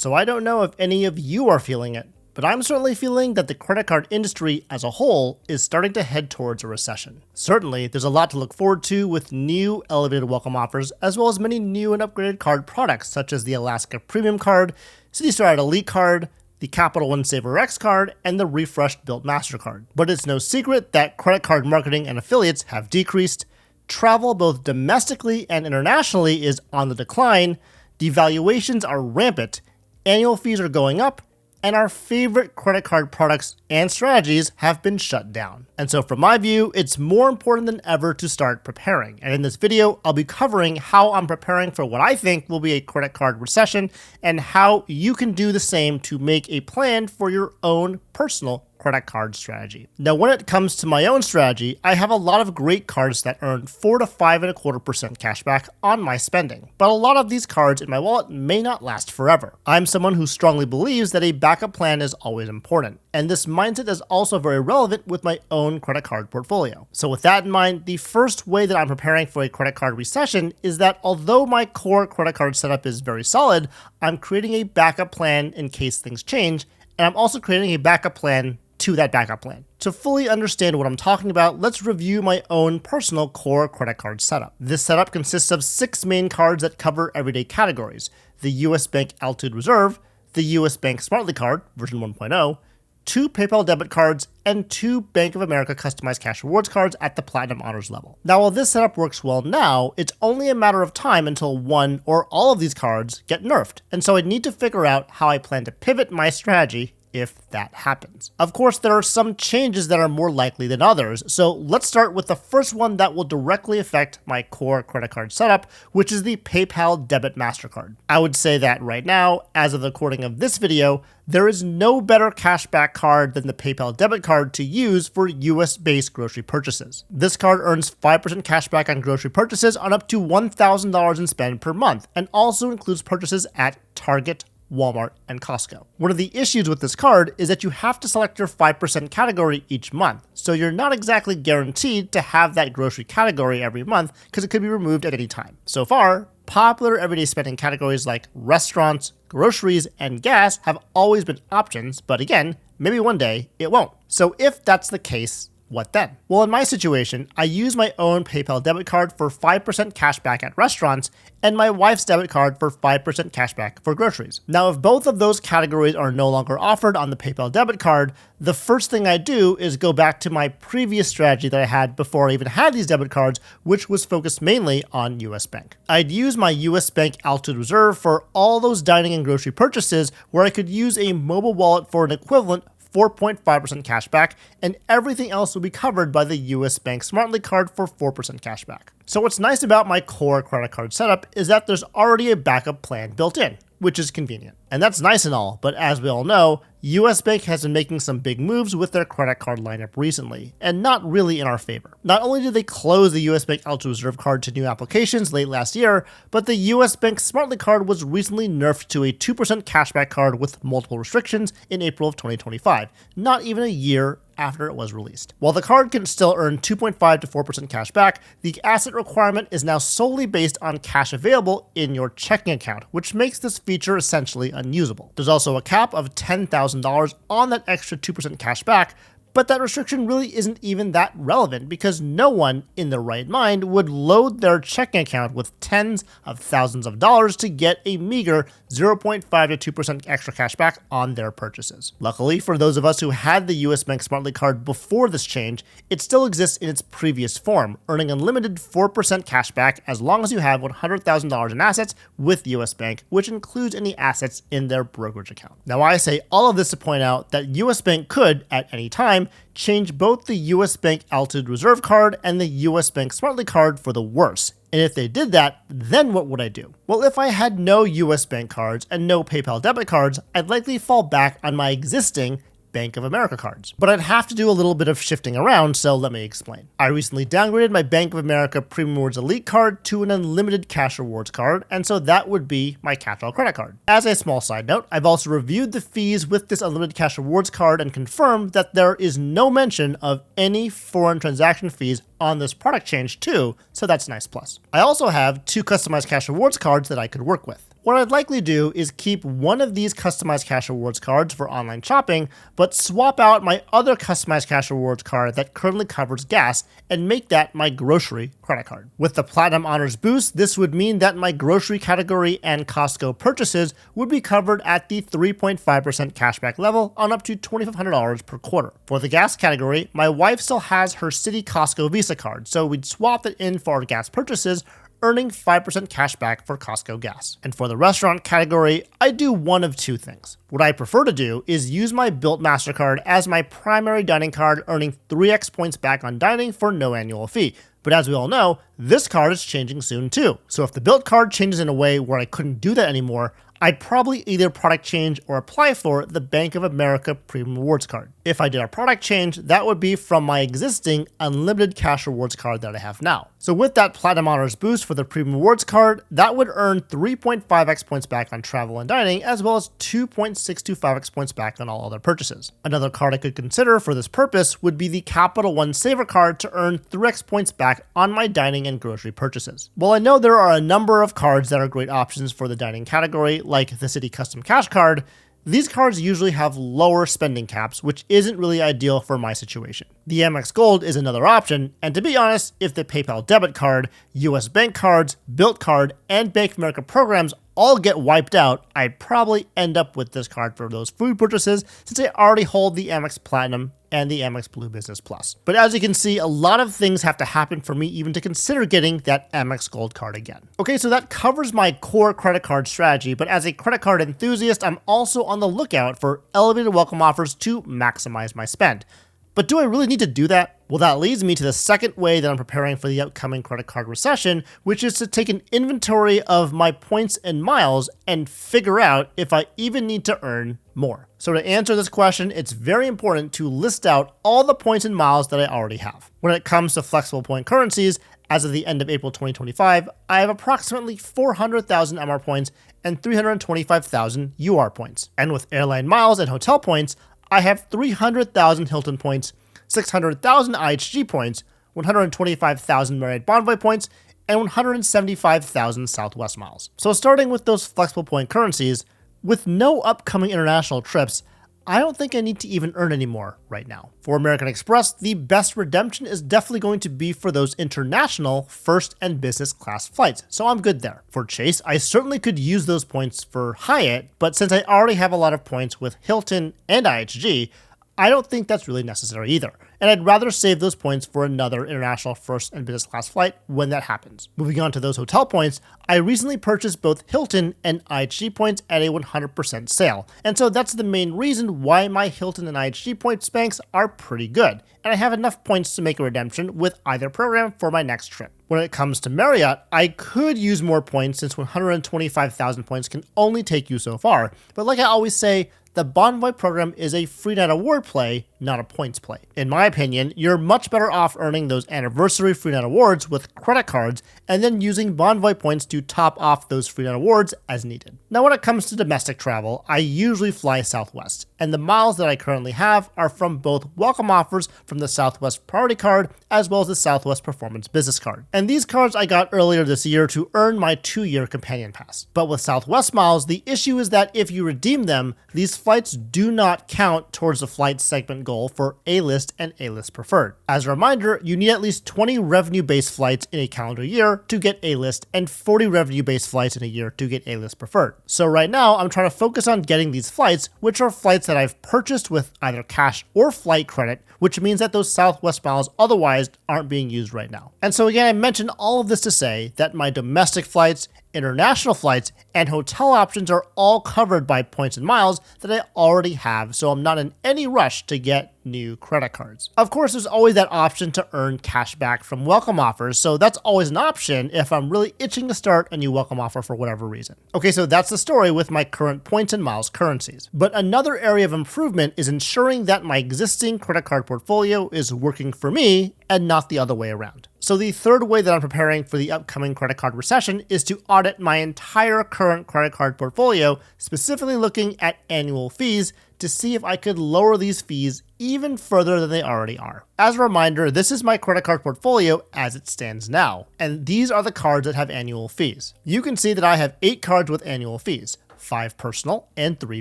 So I don't know if any of you are feeling it, but I'm certainly feeling that the credit card industry as a whole is starting to head towards a recession. Certainly, there's a lot to look forward to with new elevated welcome offers, as well as many new and upgraded card products such as the Alaska Premium Card, Citi Strata Elite Card, the Capital One Savor X card, and the refreshed Bilt Mastercard. But it's no secret that credit card marketing and affiliates have decreased, travel both domestically and internationally is on the decline, devaluations are rampant, annual fees are going up, and our favorite credit card products and strategies have been shut down. And so from my view, it's more important than ever to start preparing. And in this video, I'll be covering how I'm preparing for what I think will be a credit card recession and how you can do the same to make a plan for your own personal credit card strategy. Now, when it comes to my own strategy, I have a lot of great cards that earn 4 to 5.25% cash back on my spending. But a lot of these cards in my wallet may not last forever. I'm someone who strongly believes that a backup plan is always important. And this mindset is also very relevant with my own credit card portfolio. So with that in mind, the first way that I'm preparing for a credit card recession is that although my core credit card setup is very solid, I'm creating a backup plan in case things change, and I'm also creating a backup plan to that backup plan. To fully understand what I'm talking about, let's review my own personal core credit card setup. This setup consists of 6 main cards that cover everyday categories: the US Bank Altitude Reserve, the US Bank Smartly Card, version 1.0, 2 PayPal debit cards, and 2 Bank of America customized cash rewards cards at the Platinum Honors level. Now, while this setup works well now, it's only a matter of time until one or all of these cards get nerfed, and so I need to figure out how I plan to pivot my strategy if that happens. Of course, there are some changes that are more likely than others, so let's start with the first one that will directly affect my core credit card setup, which is the PayPal Debit Mastercard. I would say that right now, as of the recording of this video, there is no better cashback card than the PayPal debit card to use for US-based grocery purchases. This card earns 5% cashback on grocery purchases on up to $1,000 in spend per month, and also includes purchases at Target, Walmart, and Costco. One of the issues with this card is that you have to select your 5% category each month, so you're not exactly guaranteed to have that grocery category every month because it could be removed at any time. So far, popular everyday spending categories like restaurants, groceries, and gas have always been options, but again, maybe one day it won't. So if that's the case, what then? Well, in my situation, I use my own PayPal debit card for 5% cashback at restaurants and my wife's debit card for 5% cashback for groceries. Now, if both of those categories are no longer offered on the PayPal debit card, the first thing I do is go back to my previous strategy that I had before I even had these debit cards, which was focused mainly on US Bank. I'd use my US Bank Altitude Reserve for all those dining and grocery purchases where I could use a mobile wallet for an equivalent 4.5% cashback, and everything else will be covered by the US Bank Smartly card for 4% cashback. So what's nice about my core credit card setup is that there's already a backup plan built in, which is convenient. And that's nice and all, but as we all know, US Bank has been making some big moves with their credit card lineup recently, and not really in our favor. Not only did they close the US Bank Altitude Reserve card to new applications late last year, but the US Bank Smartly card was recently nerfed to a 2% cashback card with multiple restrictions in April of 2025, not even a year after it was released. While the card can still earn 2.5 to 4% cash back, the asset requirement is now solely based on cash available in your checking account, which makes this feature essentially unusable. There's also a cap of $10,000 on that extra 2% cash back, but that restriction really isn't even that relevant because no one in their right mind would load their checking account with tens of thousands of dollars to get a meager 0.5 to 2% extra cash back on their purchases. Luckily, for those of us who had the US Bank Smartly card before this change, it still exists in its previous form, earning unlimited 4% cash back as long as you have $100,000 in assets with US Bank, which includes any assets in their brokerage account. Now, I say all of this to point out that US Bank could, at any time, change both the US Bank Altitude Reserve card and the US Bank Smartly card for the worse. And if they did that, then what would I do? Well, if I had no US Bank cards and no PayPal debit cards, I'd likely fall back on my existing Bank of America cards. But I'd have to do a little bit of shifting around, so let me explain. I recently downgraded my Bank of America Premium Rewards Elite card to an unlimited cash rewards card, and so that would be my catch-all credit card. As a small side note, I've also reviewed the fees with this unlimited cash rewards card and confirmed that there is no mention of any foreign transaction fees on this product change too, so that's a nice plus. I also have 2 customized cash rewards cards that I could work with. what I'd likely do is keep one of these customized cash rewards cards for online shopping, but swap out my other customized cash rewards card that currently covers gas and make that my grocery credit card. With the Platinum Honors boost, this would mean that my grocery category and Costco purchases would be covered at the 3.5% cashback level on up to $2,500 per quarter. For the gas category, my wife still has her Citi Costco Visa card, so we'd swap it in for our gas purchases, earning 5% cash back for Costco gas. And for the restaurant category, I do one of two things. What I prefer to do is use my Bilt Mastercard as my primary dining card, earning 3x points back on dining for no annual fee. But as we all know, this card is changing soon too. So if the Bilt card changes in a way where I couldn't do that anymore, I'd probably either product change or apply for the Bank of America Premium Rewards card. If I did a product change, that would be from my existing unlimited cash rewards card that I have now. So with that Platinum Honors boost for the Premium Rewards card, that would earn 3.5x points back on travel and dining, as well as 2.625x points back on all other purchases. Another card I could consider for this purpose would be the Capital One Savor card to earn 3x points back on my dining and grocery purchases. While I know there are a number of cards that are great options for the dining category, like the Citi Custom Cash card, these cards usually have lower spending caps, which isn't really ideal for my situation. The Amex Gold is another option, and to be honest, if the PayPal debit card, US Bank cards, Bilt card, and Bank of America programs all get wiped out, I'd probably end up with this card for those food purchases since I already hold the Amex Platinum and the Amex Blue Business Plus. But as you can see, a lot of things have to happen for me even to consider getting that Amex Gold card again. Okay, so that covers my core credit card strategy, but as a credit card enthusiast, I'm also on the lookout for elevated welcome offers to maximize my spend. But do I really need to do that? Well, that leads me to the second way that I'm preparing for the upcoming credit card recession, which is to take an inventory of my points and miles and figure out if I even need to earn more. So to answer this question, it's very important to list out all the points and miles that I already have. When it comes to flexible point currencies, as of the end of April 2025, I have approximately 400,000 MR points and 325,000 UR points. And with airline miles and hotel points, I have 300,000 Hilton points, 600,000 IHG points, 125,000 Marriott Bonvoy points, and 175,000 Southwest miles. So starting with those flexible point currencies, with no upcoming international trips, I don't think I need to even earn any more right now. For American Express, the best redemption is definitely going to be for those international first and business class flights, so I'm good there. For Chase, I certainly could use those points for Hyatt, but since I already have a lot of points with Hilton and IHG, I don't think that's really necessary either, and I'd rather save those points for another international first and business class flight when that happens. Moving on to those hotel points, I recently purchased both Hilton and IHG points at a 100% sale, and so that's the main reason why my Hilton and IHG points banks are pretty good, and I have enough points to make a redemption with either program for my next trip. When it comes to Marriott, I could use more points since 125,000 points can only take you so far, but like I always say, the Bonvoy program is a free night award play, not a points play. In my opinion, you're much better off earning those anniversary free night awards with credit cards and then using Bonvoy points to top off those free night awards as needed. Now, when it comes to domestic travel, I usually fly Southwest, and the miles that I currently have are from both welcome offers from the Southwest Priority Card as well as the Southwest Performance Business Card. And these cards I got earlier this year to earn my 2-year companion pass. But with Southwest miles, the issue is that if you redeem them, these flights do not count towards the flight segment goal for A-List and A-List Preferred. As a reminder, you need at least 20 revenue-based flights in a calendar year to get A-List and 40 revenue-based flights in a year to get A-List Preferred. So right now, I'm trying to focus on getting these flights, which are flights that I've purchased with either cash or flight credit, which means that those Southwest miles otherwise aren't being used right now. And so again, I mentioned all of this to say that my domestic flights, international flights, and hotel options are all covered by points and miles that I already have, so I'm not in any rush to get new credit cards. Of course, there's always that option to earn cash back from welcome offers, so that's always an option if I'm really itching to start a new welcome offer for whatever reason. Okay, so that's the story with my current points and miles currencies. But another area of improvement is ensuring that my existing credit card portfolio is working for me and not the other way around. So the third way that I'm preparing for the upcoming credit card recession is to audit my entire current credit card portfolio, specifically looking at annual fees to see if I could lower these fees even further than they already are. As a reminder, this is my credit card portfolio as it stands now, and these are the cards that have annual fees. You can see that I have 8 cards with annual fees, 5 personal and 3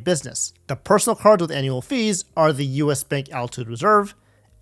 business. The personal cards with annual fees are the US Bank Altitude Reserve,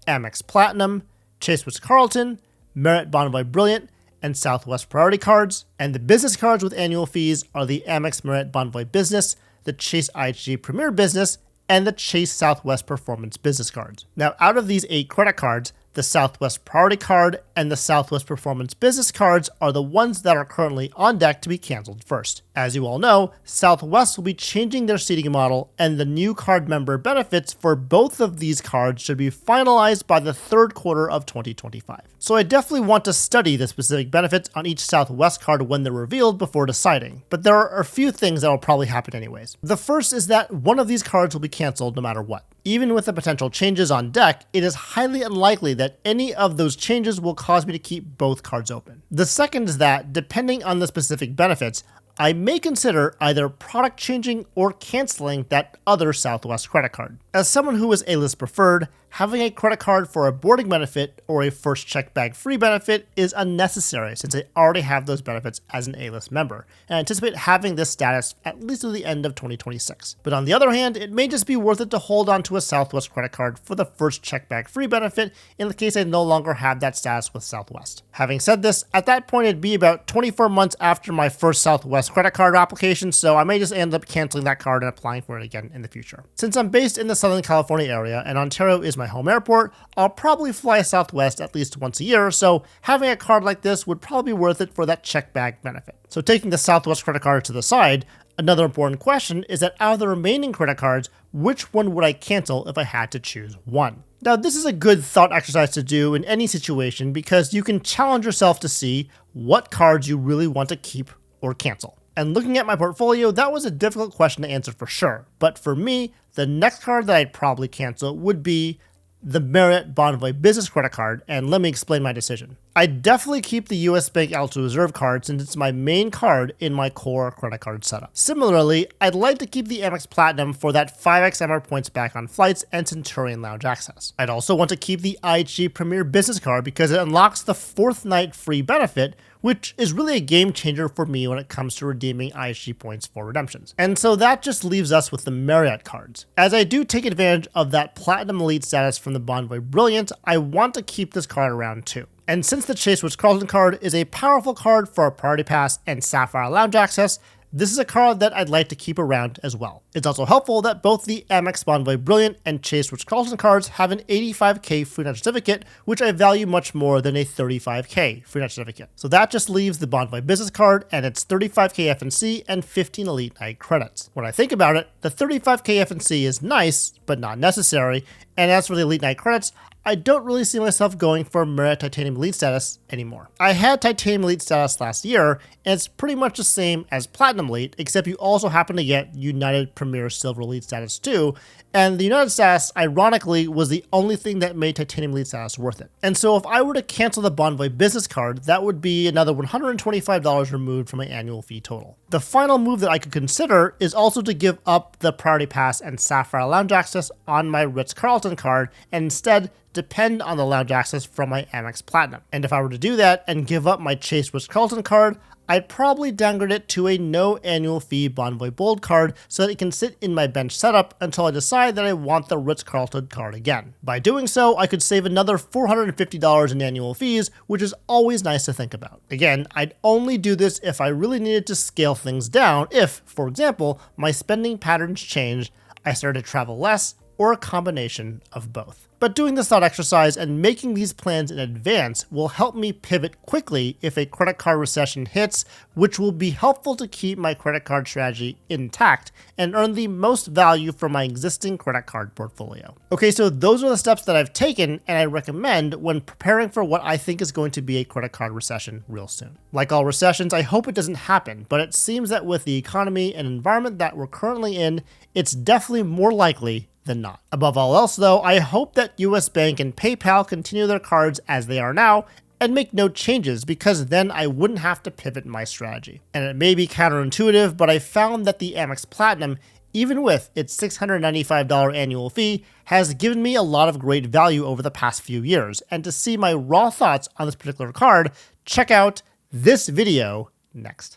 Amex Platinum, Chase Ritz-Carlton, Merit Bonvoy Brilliant, and Southwest Priority cards, and the business cards with annual fees are the Amex Merit Bonvoy Business, the Chase IHG Premier Business, and the Chase Southwest Performance Business cards. Now, out of these 8 credit cards, the Southwest Priority card and the Southwest Performance Business cards are the ones that are currently on deck to be canceled first. As you all know, Southwest will be changing their seating model, and the new card member benefits for both of these cards should be finalized by the third quarter of 2025. So I definitely want to study the specific benefits on each Southwest card when they're revealed before deciding, but there are a few things that will probably happen anyways. The first is that one of these cards will be canceled no matter what. Even with the potential changes on deck, it is highly unlikely that any of those changes will cause me to keep both cards open. The second is that, depending on the specific benefits, I may consider either product changing or canceling that other Southwest credit card. As someone who is A-list preferred, having a credit card for a boarding benefit or a first check bag free benefit is unnecessary since I already have those benefits as an A-list member, and I anticipate having this status at least to the end of 2026. But on the other hand, it may just be worth it to hold on to a Southwest credit card for the first check bag free benefit in the case I no longer have that status with Southwest. Having said this, at that point it'd be about 24 months after my first Southwest credit card application, so I may just end up canceling that card and applying for it again in the future. Since I'm based in the Southern California area and Ontario is my home airport, I'll probably fly Southwest at least once a year, so having a card like this would probably be worth it for that check bag benefit. So taking the Southwest credit card to the side, another important question is that out of the remaining credit cards, which one would I cancel if I had to choose one? Now, this is a good thought exercise to do in any situation because you can challenge yourself to see what cards you really want to keep or cancel. And looking at my portfolio, that was a difficult question to answer for sure. But for me, the next card that I'd probably cancel would be the Merit Bonvoy Business Credit Card, and let me explain my decision. I'd definitely keep the US Bank Altitude Reserve card since it's my main card in my core credit card setup. Similarly, I'd like to keep the Amex Platinum for that 5x MR points back on flights and Centurion Lounge access. I'd also want to keep the IHG Premier Business Card because it unlocks the 4th night free benefit, which is really a game changer for me when it comes to redeeming IHG points for redemptions. And so that just leaves us with the Marriott cards. As I do take advantage of that Platinum Elite status from the Bonvoy Brilliant, I want to keep this card around too. And since the Chase Ritz-Carlton card is a powerful card for our Priority Pass and Sapphire Lounge access, this is a card that I'd like to keep around as well. It's also helpful that both the Amex Bonvoy Brilliant and Chase Ritz-Carlton cards have an 85K free night certificate, which I value much more than a 35K free night certificate. So that just leaves the Bonvoy Business card and its 35K FNC and 15 Elite Night credits. When I think about it, the 35K FNC is nice, but not necessary, and as for the Elite Night credits, I don't really see myself going for Merit Titanium Elite status anymore. I had Titanium Elite status last year, and it's pretty much the same as Platinum Elite, except you also happen to get United Premier Silver Elite status too, and the United status, ironically, was the only thing that made Titanium Elite status worth it. And so if I were to cancel the Bonvoy Business card, that would be another $125 removed from my annual fee total. The final move that I could consider is also to give up the Priority Pass and Sapphire Lounge access on my Ritz-Carlton card, and instead depend on the lounge access from my Amex Platinum. And if I were to do that and give up my Chase Ritz-Carlton card, I'd probably downgrade it to a no annual fee Bonvoy Bold card so that it can sit in my bench setup until I decide that I want the Ritz-Carlton card again. By doing so, I could save another $450 in annual fees, which is always nice to think about. Again, I'd only do this if I really needed to scale things down if, for example, my spending patterns changed, I started to travel less, or a combination of both. But doing this thought exercise and making these plans in advance will help me pivot quickly if a credit card recession hits, which will be helpful to keep my credit card strategy intact and earn the most value from my existing credit card portfolio. Okay, so those are the steps that I've taken and I recommend when preparing for what I think is going to be a credit card recession real soon. Like all recessions, I hope it doesn't happen, but it seems that with the economy and environment that we're currently in, it's definitely more likely than not. Above all else though, I hope that US Bank and PayPal continue their cards as they are now and make no changes because then I wouldn't have to pivot my strategy. And it may be counterintuitive, but I found that the Amex Platinum, even with its $695 annual fee, has given me a lot of great value over the past few years. And to see my raw thoughts on this particular card, check out this video next.